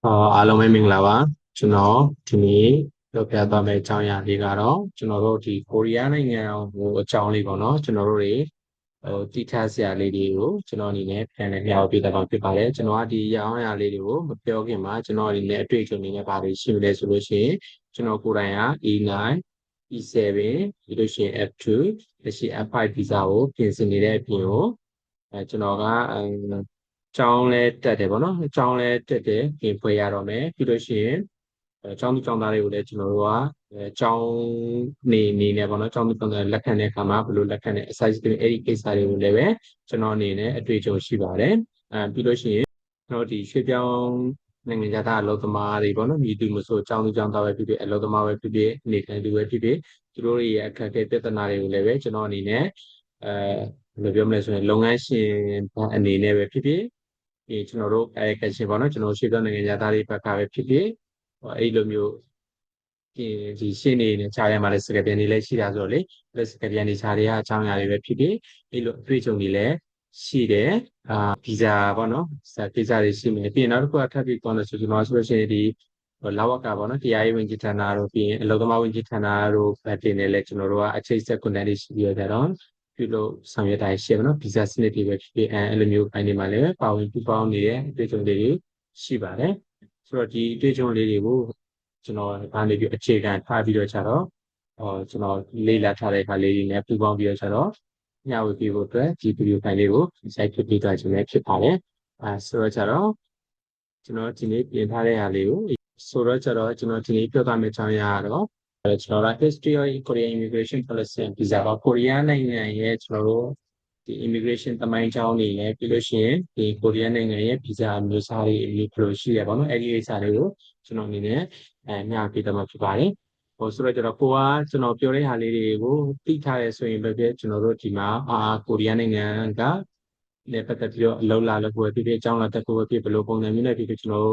အားလုံးပဲမင်္ဂလာပါကျွန်တော်ဒီနေ့ပြောပြသွားမယ့်အကြောင်းအရာလေးကတော့ကျွန်တော်တို့ဒီကိုရီးယားနိုင်ငံကိုအကြောင်းလေးပေါ့နော်ကျွန်တော်တို့တွေတိထဆရာလေးတွေကိုကျွန်တော်အနေနဲ့ပြန်လည်မျှဝေပေးတာဖြစ်ပါတယ်ကျွန်တော်ကဒီရောင်းအရာလေးတွေကိုမပြောခင်မှာကျွန်တော်အနေနဲ့အတွေ့အကြုံအနေနဲ့ဗာတွေရှိမလဲဆိုလို့ရှိရင်ကျွန်တော်ကိုယ်တိုင်က E9 E7 ပြီးလို့ရှိရင် F2 လက်ရှိ F5 visa ကိုပြင်ဆင်နေတဲ့အပြင်ကိုကျွန်တော်ကကျောင်းလဲတက်တယ်ပေါ့နော်ကျောင်းလဲတက်တယ်ပြင်ဖွဲ့ရတော့မယ်ပြီးလို့ရှိရင်ကျောင်းသူကျောင်းသားတွေကိုလည်းကျွန်တော်တို့ကကျောင်းနေနေပေါ့နော်ကျောင်းသူကျောင်းသားလက်ခံတဲ့အခါမှာဘယ်လိုလက်ခံတဲ့ exercise တွေအဲ့ဒီကိစ္စတွေကိုလည်းပဲကျွန်တော်အနေနဲ့အတွေ့အကြုံရှိပါတယ်ပြီးလို့ရှိရင်ကျွန်တော်ဒီရွှေ့ပြောင်းနိုင်ငံသားအလုပ်သမားတွေပေါ့နော်မြည်သူမဆိုကျောင်းသူကျောင်းသားပဲဖြစ်ဖြစ်အလုပ်သမားပဲဖြစ်ဖြစ်နေထိုင်သူပဲဖြစ်ဖြစ်သူတို့ရဲ့အခက်အခဲပြဿနာတွေကိုလည်းပဲကျွန်တော်အနေနဲ့ဘယ်လိုပြောမလဲဆိုရင်လုပ်ငန်းရှင်အနေနဲ့ပဲဖြစ်ဖြစ်ဒီကျွန်တော်တို့ကရှင်ပေါ့နော်ကျွန်တော်ရှေ့ပြောနိုင်ငံသားတွေဘက်ကပဲဖြစ်ဖြစ်အဲ့လိုမျိုးဒီရှင်းနေနဲ့ခြားရမှာလဲစကားပြန်နေလဲရှိတာဆိုတော့လေလက်စကားပြန်နေခြားတွေကအကြောင်းအရာတွေပဲဖြစ်ဖြစ်အဲ့လိုအတွေ့အကြုံတွေလည်းရှိတယ်ဗီဇာပေါ့နော်ဗီဇာတွေရှိမယ်ပြီးရင်နောက်တစ်ခုကထပ်ပြီးပြောလို့ဆိုကျွန်တော်ဆိုလို့ရှိရင်ဒီလဝကပေါ့နော်တရားရေးဝန်ကြီးဌာနတို့ပြီးရင်အလုပ်သမားဝန်ကြီးဌာနတို့ဗတ်တင်နေလဲကျွန်တော်တို့ကအချိတ်ဆက်ကွန်တက်တွေရှိပြီးတော့ပြုလို့ဆောင်ရွက်တာရှိတယ်နော်ဗီဇာစနစ်တွေပဲဖြစ်ဖြစ်အဲ့လိုမျိုးပိုင်းတွေမှာလည်းပါဝင်ပူးပေါင်းနေတဲ့အတွေ့အကြုံတွေရှိပါတယ်ဆိုတော့ဒီအတွေ့အကြုံလေးတွေကိုကျွန်တော်ဒါနေပြီးအခြေခံထားပြီးတော့ကြတော့ကျွန်တော်လေ့လာထားတဲ့အခါလေးတွေနဲ့ပူးပေါင်းပြီးတော့ကြတော့ညဝေပြီးဖို့အတွက်ဒီဗီဒီယိုဖိုင်လေးကိုစိုက်ဖြစ်ပြီးသွားခြင်းလည်းဖြစ်ပါတယ်ဆိုတော့ကြတော့ကျွန်တော်ဒီနေ့ပြင်ထားတဲ့ဟာလေးကိုဆိုတော့ကြတော့ကျွန်တော်ဒီနေ့ပြောသွားမယ့်အကြောင်းအရာကတော့ကျွန်တော်က History of Korean Immigration Policy and Visa ပေါ့ကိုရီးယားနိုင်ငံရဲ့ကျွန်တော်တို့ဒီ immigration သမိုင်းကြောင်းတွေနဲ့ပြီးလို့ရှိရင်ဒီကိုရီးယားနိုင်ငံရဲ့ visa မျိုးစားတွေအမျိုးဘယ်လိုရှိရပါတော့အဲ့ဒီကိစ္စတွေကိုကျွန်တော်အနေနဲ့မျှပြသမှာဖြစ်ပါတယ်ဆိုတော့ကျွန်တော်ကျွန်တော်ပြောတဲ့ဟာလေးတွေကိုသိထားရဲဆိုရင်ပဲကျွန်တော်တို့ဒီမှာကိုရီးယားနိုင်ငံကလည်းပတ်သက်ပြီးတော့အလုပ်လာလုပ်ဖို့ဖြစ်ဖြစ်အကြောင်းလာတက်ဖို့ဖြစ်ဘယ်လိုပုံစံမျိုးနဲ့ဖြစ်ဖြစ်ကျွန်တော်တို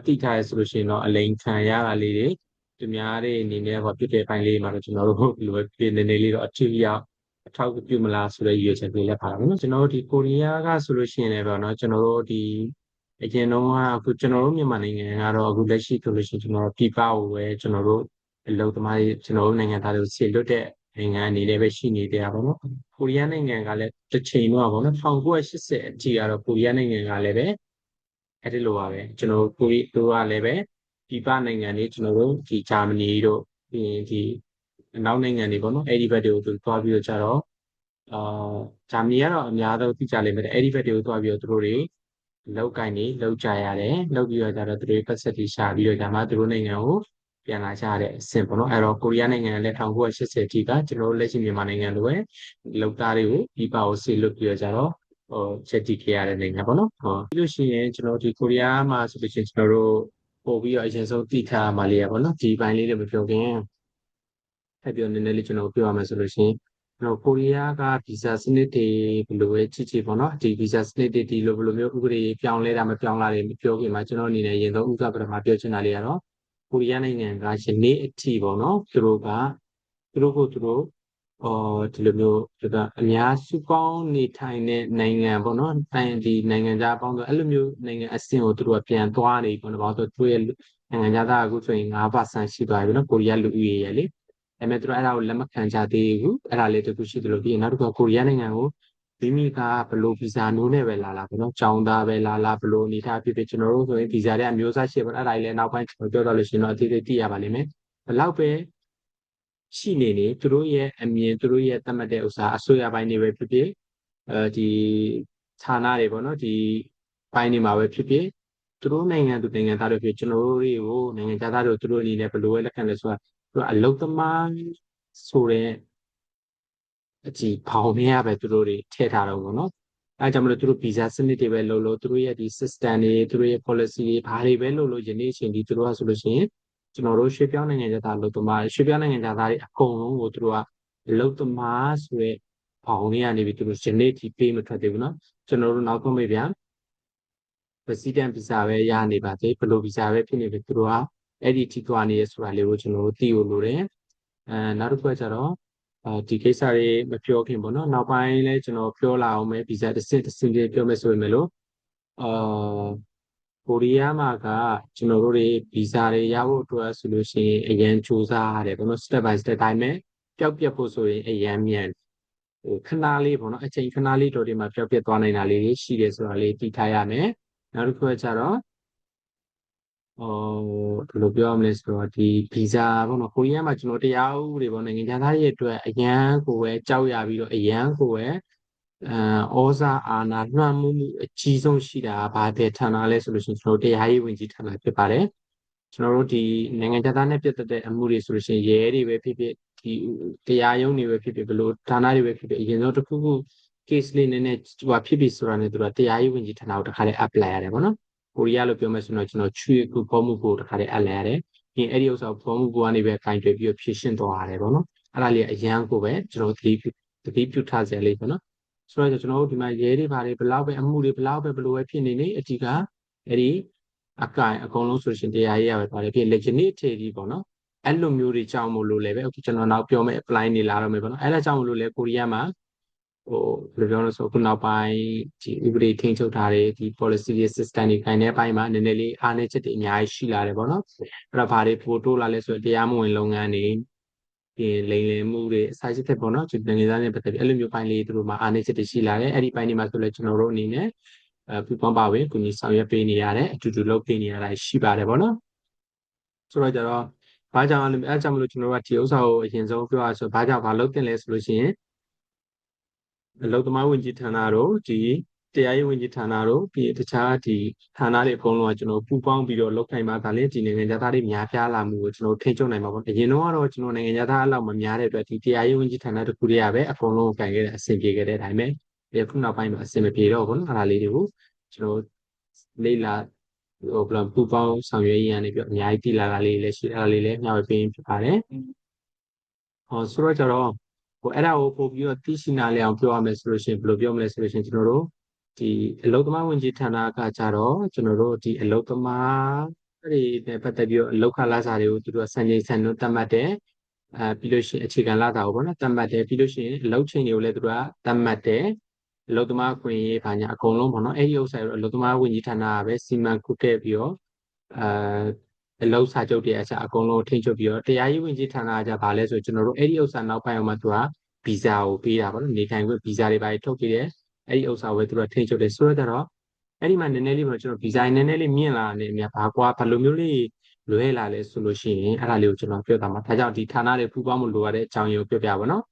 ့သိထားရဲဆိုလို့ရှိရင်တော့အလိန်ခံရတာလေးတွေသူများတွေအနေနဲ့ပြည့်တဲ့ပိုင်းလေးမှာတော့ကျွန်တော်တို့ဘယ်လိုပဲဖြစ်နေနေလေးတော့အထူးရောက်အထောက်အပြုမလားဆိုတဲ့ရည်ရွယ်ချက်လေးလည်းပါတာပေါ့နော်ကျွန်တော်တို့ဒီကိုရီးယားကဆိုလို့ရှိရင်လည်းပေါ့နော်ကျွန်တော်တို့ဒီအရင်တော့အခုကျွန်တော်တို့မြန်မာနိုင်ငံကတော့အခုလက်ရှိဆိုလို့ရှိရင်ကျွန်တော်တို့ပြည်ပကိုပဲကျွန်တော်တို့အလုပ်သမားတွေကျွန်တော်တို့နိုင်ငံသားတွေကိုဆေလွတ်တဲ့နိုင်ငံအနေနဲ့ပဲရှိနေတဲ့ပါပေါ့နော်ကိုရီးယားနိုင်ငံကလည်းတစ်ချိန်တော့ပေါ့နော်1980အထိကတော့ကိုရီးယားနိုင်ငံကလည်းပဲအဲ့ဒီလိုပါပဲကျွန်တော်တို့ကိုရီးတို့ကလည်းပဲပြည်ပနိုင်ငံတွေကျွန်တော်တို့ဒီဂျာမနီတို့ပြီးရင်ဒီနောက်နိုင်ငံတွေပေါ့နော်အဲ့ဒီဘက်တွေကိုသူသွားပြီးတော့ကြတော့ဂျာမနီကတော့အများဆုံးသိကြလိမ့်မယ်အဲ့ဒီဘက်တွေကိုသွားပြီးတော့သူတို့တွေလောက်ကင်နေလောက်ကြရတယ်လောက်ပြီးတော့ကြတော့သူတို့ပတ်သက်ပြီးရှာပြီးတော့ဒါမှသူတို့နိုင်ငံကိုပြန်လာကြတဲ့အဆင့်ပေါ့နော်အဲ့တော့ကိုရီးယားနိုင်ငံကလည်း1980အထိကကျွန်တော်တို့လက်ရှိမြန်မာနိုင်ငံလိုပဲလောက်သားတွေကိုပြည်ပကိုဆေးလွတ်ပြီးတော့ကြတော့ချက်တည်ခဲ့ရတဲ့နိုင်ငံပေါ့နော်ပြီးလို့ရှိရင်ကျွန်တော်ဒီကိုရီးယားမှာဆိုလို့ရှိရင်ကျွန်တော်တို့ပို့ပြီးတော့အရင်ဆုံးသိထားမှလေးရပေါ့နော်ဒီပိုင်းလေးတွေမပြောခင်ထပ်ပြောနည်းနည်းလေးကျွန်တော်ပြောရမယ်ဆိုလို့ရှိရင်ကိုရီးယားကဗီဇာစနစ်တွေဘယ်လိုပဲချစ်ချစ်ပေါ့နော်ဒီဗီဇာစနစ်တွေဒီလိုဘယ်လိုမျိုးဥပဒေပြောင်းလဲတာမပြောင်းလာတယ်မပြောခင်မှာကျွန်တော်အနေနဲ့ရင်တော့ဥစ္စာပထမပြောချင်တာလေးကတော့ကိုရီးယားနိုင်ငံကယနေ့အထိပေါ့နော်သူတို့ကိုသူတို့ဒီလိုမျိုးအများစုပေါင်းနေထိုင်တဲ့နိုင်ငံပေါ့နော်ဒီနိုင်ငံသားအပေါင်းဆိုအဲ့လိုမျိုးနိုင်ငံအဆင့်ကိုသူတို့ကပြန်သွားနေပေါ့နော်ဘာလို့သူတို့ရဲ့နိုင်ငံသားအခုဆိုရင်9%ရှိသွားပြီနော်ကိုရီးယားလူဦးရေရဲ့လေဒါပေမဲ့သူတို့အဲ့ဒါကိုလက်မခံကြသေးဘူးအဲ့ဒါလေးတခုရှိသလိုပြီးရင်နောက်တစ်ခုကကိုရီးယားနိုင်ငံကိုမိမိကဘယ်လိုဗီဇာမျိုးနဲ့ပဲလာပေါ့နော်ကျောင်းသားပဲလာဘယ်လိုအနေထားဖြစ်ဖြစ်ကျွန်တော်တို့ဆိုရင်ဗီဇာတွေအမျိုးအစားရှိပါတော့အဲ့ဒါလေးလည်းနောက်ပိုင်းကျွန်တော်ပြောတော့လို့ရှိရင်တော့အသေးသေးသိရပါလိမ့်မယ်ဘယ်လောက်ပဲရှိနေသူတို့ရဲ့အမြင်သူတို့ရဲ့သတ်မှတ်တဲ့ဥစ္စာအစိုးရပိုင်းတွေပဲဖြစ်ဖြစ်ဒီဌာနတွေပေါ့နော်ဒီပိုင်းတွေမှာပဲဖြစ်ဖြစ်သူတို့နိုင်ငံသူနိုင်ငံသားတွေဖြစ်ကျွန်တော်တို့တွေကိုနိုင်ငံသားတွေသူတို့အနေနဲ့ဘယ်လိုပဲလက်ခံလဲဆိုတာသူကအလုသမားဆိုတဲ့အကြည့်ဖောင်နေရပဲသူတို့တွေထည့်ထားတော့ဘောနော်အဲကြောင့်မလို့သူတို့ဗီဇာစနစ်တွေပဲလို့သူတို့ရဲ့ဒီ system တွေသူတို့ရဲ့ policy တွေဘာတွေပဲလို့ယနေ့အချိန်ဒီသူတို့ကဆိုလို့ရှိရင်ကျွန်တော်တို့ရွှေပြောင်းနိုင်ငံသားအလုပ်သမားရွှေပြောင်းနိုင်ငံသားတွေအကုန်လုံးကိုသူတို့ကအလုပ်သမားဆိုရဲဖောင်နေရနေပြီသူတို့ယနေ့ထိပေးမထွက်သေးဘူးနော်ကျွန်တော်တို့နောက်ဆုံးမေးပြန်president visa ပဲရနေပါသေးဘယ်လို visa ပဲဖြစ်နေပြီသူတို့ကအဲ့ဒီထိသွားနေရဆိုတာလေးကိုကျွန်တော်တို့သိဖို့လိုတယ်နောက်တစ်ခုကကျတော့ဒီကိစ္စတွေမပြောခင်ပေါ့နော်နောက်ပိုင်းလဲကျွန်တော်ပြောလာအောင်မယ်ဗီဇာတစ်စင်းလေးပြောမယ်ဆိုရင်မလို့အာ ကိုရီးယားမှာကကျွန်တော်တို့တွေဗီဇာတွေရဖို့အတွက်ဆိုလို့ရှိရင်အရန်စူးစမ်းရတယ်ဘယ်လို step by step တိုင်းပဲပျောက်ပြက်ဖို့ဆိုရင်အရန်မြန်ဟိုခဏလေးပေါ့နော်အချိန်ခဏလေးတို့တွေမှာပျောက်ပြက်သွားနိုင်တာလေးရှိတယ်ဆိုတာလေးသိထားရမယ်နောက်တစ်ခုကကျတော့ဟိုဘယ်လိုပြောရမလဲဆိုတော့ဒီဗီဇာပေါ့နော်ကိုရီးယားမှာကျွန်တော်တရားဥပဒေပေါ့နိုင်ငံသားတွေအတွက်အရန်ကိုပဲကြောက်ရပြီးတော့အရန်ကိုပဲဩဇာအာဏာလွှမ်းမိုးမှုအကြီးဆုံးရှိတာဘာပဲဌာနလဲဆိုလို့ရှိရင်ကျွန်တော်တရားရေးဝန်ကြီးဌာနဖြစ်ပါတယ်ကျွန်တော်တို့ဒီနိုင်ငံသားနဲ့ပြတ်တဲ့အမှုတွေဆိုလို့ရှိရင်ရဲတွေပဲဖြစ်ဖြစ်ဒီတရားရုံးတွေပဲဖြစ်ဖြစ်ဘလို့ဌာနတွေပဲဖြစ်ဖြစ်အရင်ဆုံးတစ်ခုခု case လေးနည်းနည်းဟိုဖြစ်ပြီဆိုတာနဲ့သူကတရားရေးဝန်ကြီးဌာနကိုတခါလေး apply ရတယ်ပေါ့နော်ကိုရီးယားလို့ပြောမယ်ဆိုတော့ကျွန်တော်ချွေကူဖော်မှုကိုတခါလေး apply ရတယ်ပြီးရင်အဲ့ဒီဥစ္စာကိုဖော်မှုကိုကနေပဲကင်တွယ်ပြီးဖြည့်ရှင်းသွားရတယ်ပေါ့နော်အဲ့ဒါလေးအရန်ကိုပဲကျွန်တော်သတိပြုထားစရာလေးပေါ့နော်ဆိုတော့ကျွန်တော်တို့ဒီမှာရဲတွေဘာတွေဘလောက်ပဲအမှုတွေဘလောက်ပဲဘလို့ပဲဖြစ်နေနေအဓိကအဲ့ဒီအကုန်လုံးဆိုရှင်တရားရေးရပဲပါတယ်ဖြစ်လက်ချင်နေ့အခြေဒီပေါ့နော်အဲ့လိုမျိုးတွေကြောင့်မို့လို့လည်းပဲအခုကျွန်တော်နောက်ပြောမယ့် apply နေလာတော့မယ်ပေါ့နော်အဲ့ဒါကြောင့်မို့လို့လည်းကိုရီးယားမှာဟိုဘယ်လိုပြောလို့ဆိုခုနောက်ပိုင်းဒီဥပဒေထိန်းချုပ်ထားတဲ့ဒီ policy system တွေခိုင်တဲ့ဘက်မှာနည်းနည်းလေးအားနည်းချက်တွေအများကြီးရှိလာတယ်ပေါ့နော်အဲ့တော့ဘာတွေပို့တိုးလာလဲဆိုတော့တရားမဝင်လုပ်ငန်းတွေပြင်လိမ်လည်မှုတွေအစာရှိတဲ့ပေါ့နော်ဒီနိုင်ငံသားတွေပတ်သက်ပြီးအဲ့လိုမျိုးပိုင်းလေးသူတို့မှာအားနည်းချက်တွေရှိလာတယ်အဲ့ဒီပိုင်းတွေမှာဆိုလည်းကျွန်တော်တို့အနေနဲ့ပူပေါင်းပါဝင်ကိုကြီးဆောင်ရွက်ပေးနေရတယ်အတူတူလုပ်ပေးနေရတာရှိပါတယ်ပေါ့နော်ဆိုတော့ကြတော့ဘာကြောင့်အဲ့ကြောင့်မလို့ကျွန်တော်တို့ကဒီဥစ္စာကိုအရင်ဆုံးပြောရဆိုဘာကြောင့်ဘာလုပ်တင်လဲဆိုလို့ရှိရင်အလုပ်သမားဝန်ကြီးဌာနတို့ဒီတရားရေးဝန်ကြီးဌာနတို့ပြီးတခြားဒီဌာနတွေအကုန်လုံးကကျွန်တော်ပူပေါင်းပြီးတော့လုပ်ခိုင်းပါဒါလည်းဒီနိုင်ငံသားတွေများပြားလာမှုကိုကျွန်တော်ထိန်းချုပ်နိုင်မှာပေါ့အရင်တော့ကျွန်တော်နိုင်ငံသားအလောက်မများတဲ့အတွက်ဒီတရားရေးဝန်ကြီးဌာနတစ်ခုတည်းရပဲအကုန်လုံးကိုင်ခဲ့တဲ့အဆင်ပြေခဲ့တဲ့အတိုင်းပဲဒီခုနောက်ပိုင်းမှာအဆင်မပြေတော့ဘူးနော်အဲ့ဒါလေးတွေကိုကျွန်တော်လေ့လာဟိုဘယ်လိုပူပေါင်းဆောင်ရွက်ရည်ရနေပြီးအများကြီးတည်လာတာလေးလည်းရှိအဲ့ဒါလေးလည်းမျှဝေပေးဖြစ်ပါတယ်ဟောဆိုတော့ကျတော့ဟိုအဲ့ဒါကိုပို့ပြီးတော့သိရှိနာလဲအောင်ပြောရမယ်ဆိုလို့ရှိရင်ဘယ်လိုပြောမလဲဆိုလို့ရှိရင်ကျွန်တော်တို့ဒီအလုပ်သမားဝန်ကြီးဌာနကကြတော့ကျွန်တော်တို့ဒီအလုပ်သမားတွေနဲ့ပတ်သက်ပြီးတော့အလုပ်ခလစာတွေကိုသူတို့စံချိန်စံနှုန်းသတ်မှတ်တယ်ပြီးလို့ရှိရင်အခြေခံလစာကိုပေါ့နော်သတ်မှတ်တယ်ပြီးလို့ရှိရင်အလုပ်ချိန်တွေကိုလည်းသူတို့ကသတ်မှတ်တယ်အလုပ်သမားခွင့်ရေးဘာညာအကုန်လုံးပေါ့နော်အဲ့ဒီဥစ္စာတွေအလုပ်သမားဝန်ကြီးဌာနကပဲစီမံကုတ်ခဲ့ပြီးတော့အလုပ်စာချုပ်တွေအစားအကုန်လုံးထိန်းချုပ်ပြီးတော့တရားရေးဝန်ကြီးဌာနကကြပါလဲဆိုကျွန်တော်တို့အဲ့ဒီဥစ္စာနောက်ပိုင်းအောင်မှသူကဗီဇာကိုပေးတာပေါ့နော်နေထိုင်ခွင့်ဗီဇာတွေပါထုတ်ပေးတယ်အဲ့ဒီဥစ္စာကိုပဲသူကထိန်းချုပ်တယ်ဆိုတော့အဲ့ဒီမှာနည်းနည်းလေးပေါ့ကျွန်တော်ဗီဇာနည်းနည်းလေးမြင့်လာနေမြတ်ဘာကွာဘယ်လိုမျိုးလေးလွဲလာလဲဆိုလို့ရှိရင်အဲ့ဒါလေးကိုကျွန်တော်ပြောတာမှာဒါကြောင့်ဒီဌာနတွေပူပေါင်းမှုလိုရတဲ့အကြောင်းရင်းကိုပြောပြပါနော်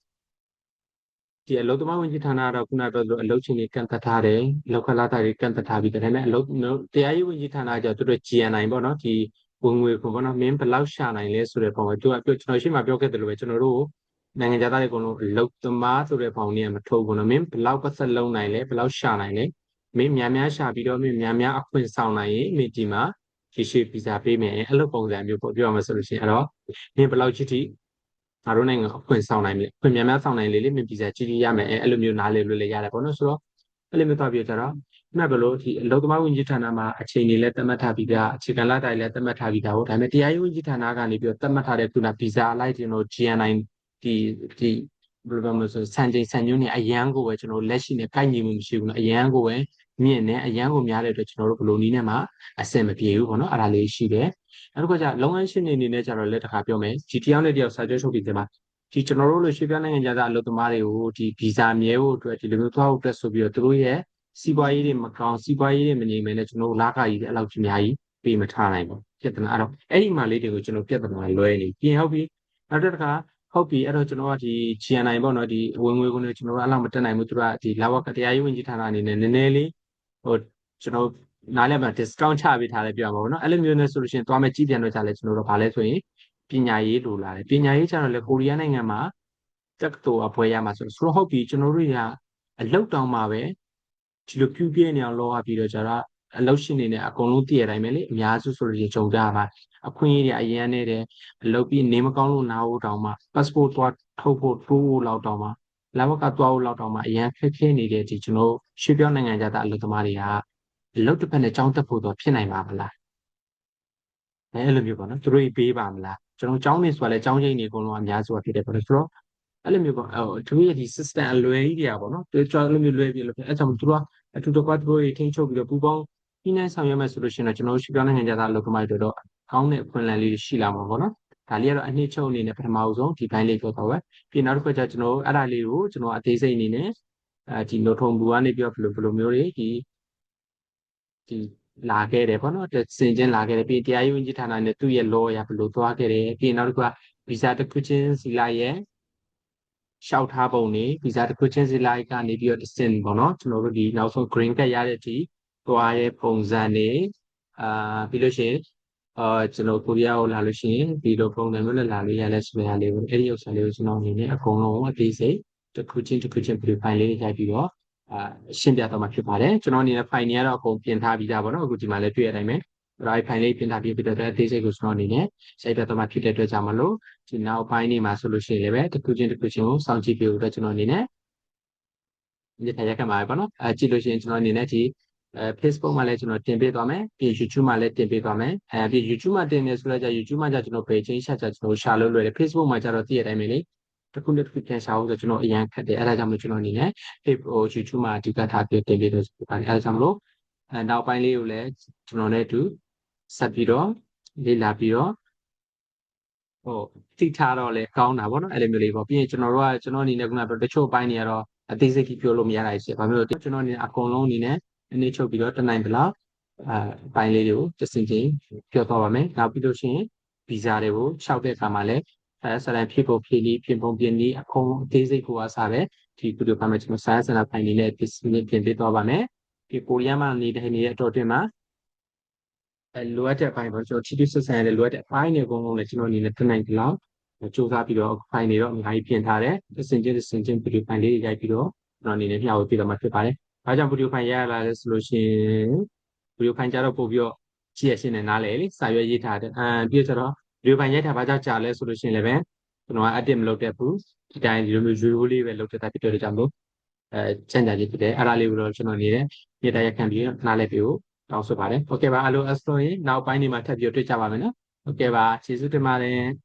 ဒီအလုပ်သမားဝန်ကြီးဌာနကတော့ခုနပြောသလိုအလုပ်ချိန်တွေကန့်သတ်ထားတယ်လောက်ခလာတာတွေကန့်သတ်ထားပြီးဒါနဲ့အလုပ်တရားရေးဝန်ကြီးဌာနကကျတော့သူတို့ GNI ပေါ့နော်ဒီဝင်ငွေခွန်ပေါ့နော်မင်းဘယ်လောက်ရှာနိုင်လဲဆိုတဲ့ပုံမှာသူကပြောကျွန်တော်ရှင်းမှာပြောခဲ့တယ်လို့ပဲကျွန်တော်တို့နိုင်ငံသားတွေအကုန်လုံးအလုပ်သမားဆိုတဲ့ပုံနဲ့မထုတ်ဘူးနော်မင်းဘယ်လောက်ပတ်သက်လုံးနိုင်လဲဘယ်လောက်ရှာနိုင်လဲမင်းများများရှာပြီးတော့မင်းများများအခွင့်ဆောင်နိုင်ရင်မင်းဒီမှာရှိဗီဇာပေးမယ်အဲ့လိုပုံစံမျိုးပေါ့ပြောရမှာဆိုလို့ရှိရင်အဲ့တော့မင်းဘယ်လောက်ချစ်ထိငါတို့နိုင်ငံအခွင့်ဆောင်နိုင်မလဲအခွင့်များများဆောင်နိုင်လေမင်းဗီဇာကြီးကြီးရမယ်အဲ့လိုမျိုးနားလည်လို့လည်းရတယ်ပေါ့နော်ဆိုတော့အဲ့လိုမျိုးသွားပြီးကြတော့မှတ်ဘလို့ဒီအလုပ်သမားဝန်ကြီးဌာနမှာအချိန်တွေလည်းသတ်မှတ်ထားပြီးသားအခြေခံလတိုင်းလည်းသတ်မှတ်ထားပြီးသားဟုတ်ဒါပေမဲ့တရားရေးဝန်ကြီးဌာနကနေပြီးတော့သတ်မှတ်ထားတဲ့ခုနဗီဇာအလိုက်ကျွန်တော် GNI ဒီဘယ်လိုပြောမလဲဆိုစံချိန်စံညွှန်းနေအရန်ကိုပဲကျွန်တော်လက်ရှိနဲ့ကိုက်ညီမှုမရှိဘူးနော်အရန်ကိုပဲမြင့်နေအရန်ကိုများတဲ့အတွက်ကျွန်တော်တို့ဘလို့နီးနဲ့မှအဆင်မပြေဘူးပေါ့နော်အဲ့ဒါလေးရှိတယ်နောက်တစ်ခါကျလုပ်ငန်းရှင်တွေအနေနဲ့ကျတော့လက်တခါပြောမယ်ဒီတရားနဲ့တရားစာချုပ်ချုပ်ပြီးတဲ့မှာဒီကျွန်တော်တို့လိုရွှေ့ပြောင်းနိုင်ငံသားအလုပ်သမားတွေကိုဒီဗီဇာမြဲဖို့အတွက်ဒီလိုမျိုးသွားဖို့အတွက်ဆိုပြီးတော့သူတို့ရဲ့စီးပွားရေးတွေမကောင်းစီးပွားရေးတွေမငြိမ်မဲနဲ့ကျွန်တော်တို့လကားကြီးတဲ့အလောက်ကြီးအများကြီးပေးမထားနိုင်ဘူးပြဿနာအဲ့တော့အဲ့ဒီမှာလေးတွေကိုကျွန်တော်ပြဿနာလွဲနေပြင်ဟုတ်ပြီနောက်တစ်ခါဟုတ်ပြီအဲ့တော့ကျွန်တော်ကဒီ GNI ပေါ့နော်ဒီဝင်ငွေကိုကျွန်တော်တို့အဲ့လောက်မတက်နိုင်ဘူးသူကဒီလာဝကတရားရေးဝန်ကြီးဌာနအနေနဲ့နည်းနည်းလေးဟိုကျွန်တော်နားလည်မှာ discount ချပေးထားလဲပြောမှာပေါ့နော်အဲ့လိုမျိုးနဲ့ဆိုလို့ရှိရင်သွားမဲ့ကြီးပြန်တော့ကြလဲကျွန်တော်တို့ဗာလဲဆိုရင်ပညာရေးလိုလာတယ်ပညာရေးကျတော့လေကိုရီးယားနိုင်ငံမှာတက္ကသိုလ်အပွဲရမှာဆိုတော့ဟုတ်ပြီကျွန်တော်တို့ကအလောက်တောင်မှာပဲဒီလိုပြူပြဲနေအောင်လောရပြီးတော့ကျတော့အလောက်ရှင်နေနဲ့အကုန်လုံးတည်ရတိုင်းပဲလေအများစုဆိုလို့ရင်ဂျုံကြမှာအခွင့်အရေးတွေအရင်နေတယ်အလုပ်ပြီးနေမကောင်းလို့နားဖို့တောင်မှ passport သွားထုတ်ဖို့တိုးဖို့လောက်တောင်မှလာဘကသွားဖို့လောက်တောင်မှအရင်ခက်ခဲနေတဲ့ဒီကျွန်တော်ရွှေပြောင်းနိုင်ငံသားအလုပ်သမားတွေကအလုပ်တစ်ဖက်နဲ့ကြောင်းတက်ဖို့တော့ဖြစ်နိုင်ပါမလားအဲ့လိုမျိုးပေါ့နော်သူတို့ပေးပါမလားကျွန်တော်ကျောင်းနေဆိုလဲကျောင်းချင်းနေအကုန်လုံးအများစုဖြစ်တယ်ပေါ့နော်ဆိုတော့အဲ့လိုမျိုးပေါ့သူတို့ရဲ့ဒီ system အလွယ်ကြီးတွေကပေါ့နော်သူတို့အဲ့လိုမျိုးလွယ်ပြလို့ဖြစ်အဲ့ကြောင့်သူတို့ကအတူတကွသူတို့ထိန်းချုပ်ပြီးတော့ပူပေါင်း ဒီနေ့ဆောင်ရွက်မဲ့ဆိုလို့ရှိရင်တော့ကျွန်တော်တို့ရှိပြောင်းနိုင်ငံခြားသားအလုပ်သမားတွေတော့ကောင်းတဲ့အခွင့်အလမ်းလေးရှိလာမှာပေါ့နော်ဒါလေးကတော့အနှစ်ချုပ်အနေနဲ့ပထမဆုံးဒီဘိုင်းလေးပြောတော့ပဲပြီးနောက်တစ်ခါကျကျွန်တော်တို့အဲ့ဒါလေးကိုကျွန်တော်အသေးစိတ်အနေနဲ့ဒီနိုထုံဘူကနေပြီးတော့ဘယ်လိုမျိုးတွေဒီလာခဲ့တယ်ပေါ့နော်စင်ချင်းလာခဲ့တယ်ပြီးတရားရေးဝန်ကြီးဌာနနဲ့သူ့ရဲ့ law ရဘယ်လိုသွားခဲ့တယ်ပြီးနောက်တစ်ခါဗီဇာတစ်ခုချင်းစီလိုက်ရဲ့လျှောက်ထားပုံနေဗီဇာတစ်ခုချင်းစီလိုက်ကနေပြီးတော့တစ်စင်ပေါ့နော်ကျွန်တော်တို့ဒီနောက်ဆုံး green card ရတဲ့အထိသွားရဲ့ပုံစံနေပြီးလို့ရှိရင်ကျွန်တော်ကိုရီးယားကိုလာလို့ရှိရင်ဒီလိုပုံစံမျိုးနဲ့လာလို့ရလဲဆိုရလေးကိုအဲ့ဒီဥစ္စာလေးကိုကျွန်တော်အနေနဲ့အကုန်လုံးအသေးစိတ်တစ်ခုချင်းဗီဒီယိုဖိုင်လေးရိုက်ပြီးတော့ရှင်းပြတော့မှာဖြစ်ပါတယ်ကျွန်တော်အနေနဲ့ file တွေကတော့အကုန်ပြင်ထားပြီးသားပေါ့နော်အခုဒီမှာလည်းတွေ့ရတဲ့အတိုင်းပဲအဲ့ဒီ file လေးပြင်ထားပြီးပြီးတော့အသေးစိတ်ကိုကျွန်တော်အနေနဲ့ရိုက်ပြတော့မှာဖြစ်တဲ့အတွက်ကြောင့်မလို့ဒီနောက်ပိုင်းနေမှာဆိုလို့ရှိရင်လည်းပဲတစ်ခုချင်းကိုစောင့်ကြည့်ပြဖို့အတွက်ကျွန်တော်အနေနဲ့ဒီထိုင်ရက်ခက်မှာပေါ့နော်ကြည့်လို့ရှိရင်ကျွန်တော်အနေနဲ့ဒီFacebook မှာလည်းကျွန်တော်တင်ပေးသွားမယ်ပြီး YouTube မှာလည်းတင်ပေးသွားမယ်ပြီး YouTube မှာတင်နေဆိုတော့YouTube မှာကျွန်တော် page change ချက်ကျွန်တော် share လုပ်လွယ်တယ် Facebook မှာကျတော့တည့်ရတဲ့အတိုင်းပဲလေတစ်ခုနဲ့တစ်ခုပြန်ရှာဖို့ဆိုကျွန်တော်အရင်ခက်တယ်အဲ့ဒါကြောင့်မလို့ကျွန်တော်အနေနဲ့ YouTube မှာအဓိကထားပြီးတင်ပေးလို့ဆိုပါတယ်အဲ့ဒါကြောင့်မလို့နောက်ပိုင်းလေးကိုလည်းကျွန်တော်နဲ့အတူဆက်ပြီးတော့လေ့လာပြီးတော့သိထားတော့လေကောင်းတာပေါ့နော်အဲ့လိုမျိုးလေးပေါ့ပြီးရင်ကျွန်တော်အနေနဲ့ခုနကတချို့ပိုင်းတွေကတော့အသေးစိတ်ကြီးပြောလို့မရတာရှိတယ်ဘာဖြစ်လို့ကျွန်တော်အနေနဲ့အကုန်လုံးအနေနဲ့အနေချုပ်ပြီးတော့တနိုင်ဘလောက်ပိုင်းလေးတွေကိုတစ်စင်ချင်းပြောသွားပါမယ်နောက်ပြီးလို့ရှိရင်ဗီဇာတွေကိုလျှောက်တဲ့အခါမှာလည်းဆရာဖြည့်ဖို့ဖြည့်နည်းပြင်ပုံပြင်နည်းအကုန်အသေးစိတ်ကိုအစားပဲဒီဗီဒီယိုဖိုင်မှာကျွန်တော်ဆရာပိုင်းလေးနဲ့ပြင်ပေးသွားပါမယ်ဒီကိုရီးယားမှာနေတဲ့အတော်တွင်မှာလိုအပ်တဲ့အပိုင်းပေါ့ကျွန်တော်ထိထိဆက်ဆံရတဲ့လိုအပ်တဲ့အပိုင်းတွေအကုန်လုံးလည်းကျွန်တော်အနေနဲ့တနိုင်ဘလောက်စူးစမ်းပြီးတော့ဖိုင်တွေတော့အများကြီးပြင်ထားတယ်စင်ချင်းဗီဒီယိုဖိုင်လေးရိုက်ပြီးတော့ကျွန်တော်အနေနဲ့မျှဝေပေးတော့မှာဖြစ်ပါတယ်။ဘာကြောင့်ဗီဒီယိုဖိုင်ရလာလဲဆိုလို့ရှိရင်ဗီဒီယိုဖိုင်ကြတော့ပို့ပြီးတော့ကြည့်ရရှင်းနေနားလေလေစာရွက်ရေးထားတယ်ပြီးတော့ဗီဒီယိုဖိုင်ရိုက်ထားဘာကြောင့်ကြာလဲဆိုလို့ရှိရင်လည်းပဲကျွန်တော်က edit မလုပ်တတ်ဘူးဒီတိုင်းဒီလိုမျိုးရိုးရိုးလေးပဲလုပ်တတ်တာဖြစ်တဲ့ကြောင့်မို့ချမ်းသာခြင်းဖြစ်တယ်အဲ့ဒါလေးကိုတော့ကျွန်တော်အနေနဲ့မြေတရခံပြီးနားလဲပြီးတော့တောင်းဆိုပါတယ်။ Okay ပါအလိုအဆိုရင်နောက်ပိုင်းနေမှာထပ်ပြီးတွေ့ကြပါမယ်နော်။ Okay ပါကျေးဇူးတင်ပါတယ်။